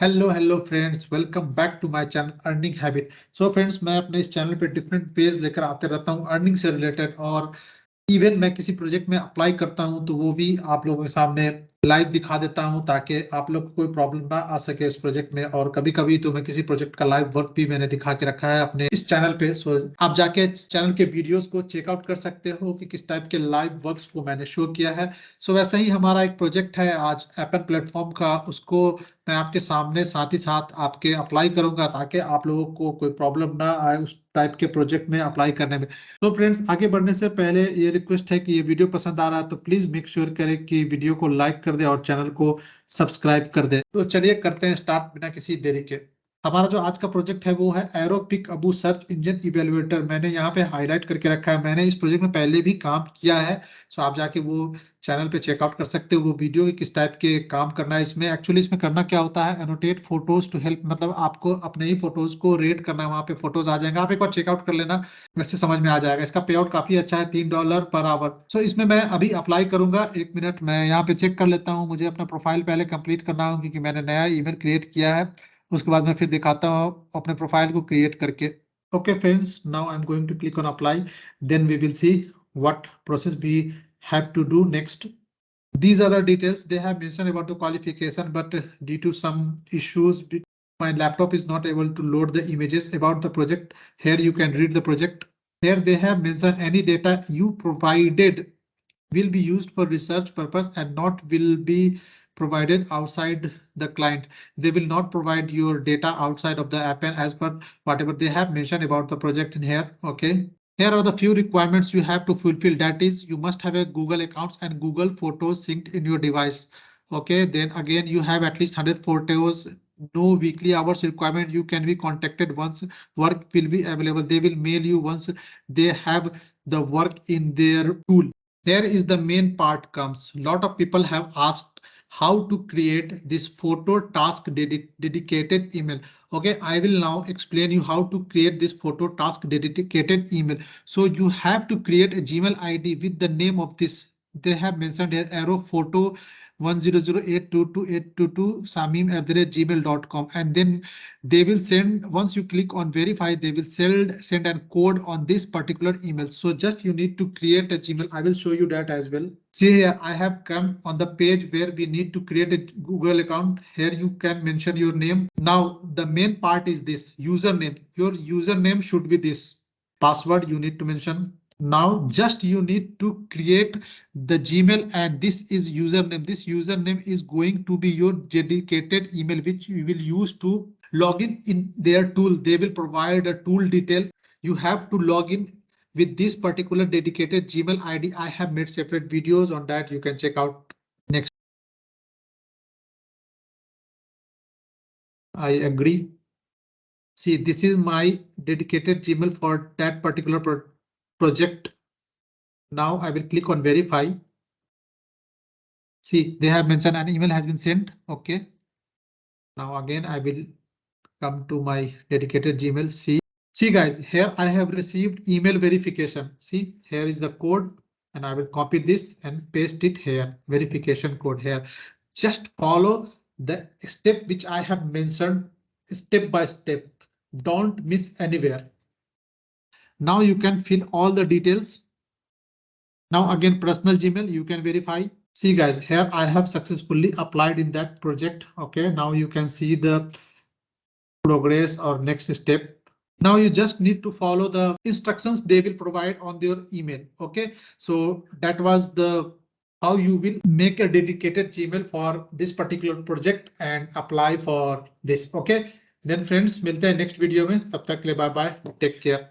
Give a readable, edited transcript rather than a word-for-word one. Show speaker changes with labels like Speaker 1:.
Speaker 1: Hello friends, welcome back to my channel earning habit. So friends, मैं अपने इस channel पे डिफरेंट पेज लेकर आते रहता हूँ अर्निंग से रिलेटेड, और इवन मैं किसी प्रोजेक्ट में अप्लाई करता हूं तो वो भी आप लोगों के सामने लाइव दिखा देता हूं, ताकि आप लोग को कोई प्रॉब्लम ना आ सके इस प्रोजेक्ट में। और कभी कभी तो मैं किसी प्रोजेक्ट का लाइव वर्क भी मैंने दिखा के रखा है अपने इस चैनल पे। सो आप जाके चैनल के वीडियोस को चेकआउट कर सकते हो कि किस टाइप के लाइव वर्क्स को मैंने शो किया है। सो वैसे ही हमारा एक प्रोजेक्ट है आज एपन प्लेटफॉर्म का, उसको मैं आपके सामने साथ ही साथ आपके अप्लाई करूंगा, ताकि आप लोगों को कोई प्रॉब्लम ना आए उस टाइप के प्रोजेक्ट में अप्लाई करने में। तो फ्रेंड्स, आगे बढ़ने से पहले ये रिक्वेस्ट है कि ये वीडियो पसंद आ रहा है तो प्लीज मेक श्योर करें कि वीडियो को लाइक कर दे और चैनल को सब्सक्राइब कर दे। तो चलिए करते हैं स्टार्ट बिना किसी देरी के। हमारा जो आज का प्रोजेक्ट है वो है एरो-पिक-a-बू सर्च इंजन इवेलुएटर। मैंने यहाँ पे हाईलाइट करके रखा है, मैंने इस प्रोजेक्ट में पहले भी काम किया है। सो आप जाके वो चैनल पे चेकआउट कर सकते हो वो वीडियो कि किस टाइप के काम करना है इसमें। एक्चुअली इसमें करना क्या होता है, एनोटेट फोटोज टू हेल्प, मतलब आपको अपने ही फोटोज को रेट करना है। वहाँ पे फोटोज आ जाएंगे, आप एक बार चेकआउट कर लेना, वैसे समझ में आ जाएगा। इसका पे आउट काफी अच्छा है, $3 पर आवर। सो इसमें मैं अभी अप्लाई करूंगा। एक मिनट, मैं यहाँ पे चेक कर लेता हूँ। मुझे अपना प्रोफाइल पहले कंप्लीट करना होगा क्योंकि मैंने नया ईमेल क्रिएट किया है। उसके बाद मैं फिर दिखाता हूँ अपने प्रोफाइल को क्रिएट करके। Okay friends, now I am going to click on apply, then we will see what process we have to do next. These are the details they have mentioned about the qualification, but due to some issues, my laptop is not able to load the images about the project. Here you can read the project. Here they have mentioned any data you provided will be used for research purpose and not will be provided outside the client. They will not provide your data outside of the Appen as per whatever they have mentioned about the project in here. Okay. Here are the few requirements you have to fulfill. That is, you must have a Google account and Google Photos synced in your device. Okay. Then again, you have at least 100 photos. No weekly hours requirement. You can be contacted once work will be available. They will mail you once they have the work in their tool. Here is the main part comes. A lot of people have asked how to create this photo task dedicated email. Okay, I will now explain you how to create this photo task dedicated email. So you have to create a Gmail ID with the name of this. They have mentioned here arrow photo 100822822 samim@gmail.com, and then they will send, once you click on verify, they will send a code on this particular email. So just you need to create a Gmail. I will show you that as well. See here, I have come on the page where we need to create a Google account. Here you can mention your name. Now the main part is this username. Your username should be this. Password you need to mention. Now just you need to create the Gmail, and this is username. This username is going to be your dedicated email which you will use to log in their tool. They will provide a tool detail. You have to log in with this particular dedicated Gmail ID. I have made separate videos on that. You can check out next. I agree. See, this is my dedicated Gmail for that particular project. Now I will click on verify. See, they have mentioned an email has been sent. Okay. Now again, I will come to my dedicated Gmail. See guys, here I have received email verification. See, here is the code, and I will copy this and paste it here. Verification code here. Just follow the step which I have mentioned step by step. Don't miss anywhere. Now you can fill all the details. Now again, personal Gmail, you can verify. See guys, here I have successfully applied in that project. Okay, now you can see the progress or next step. Now you just need to follow the instructions they will provide on their email. Okay, so that was the how you will make a dedicated Gmail for this particular project and apply for this. Okay, then friends, मिलते हैं next video में, तब तक के लिए bye bye, take care.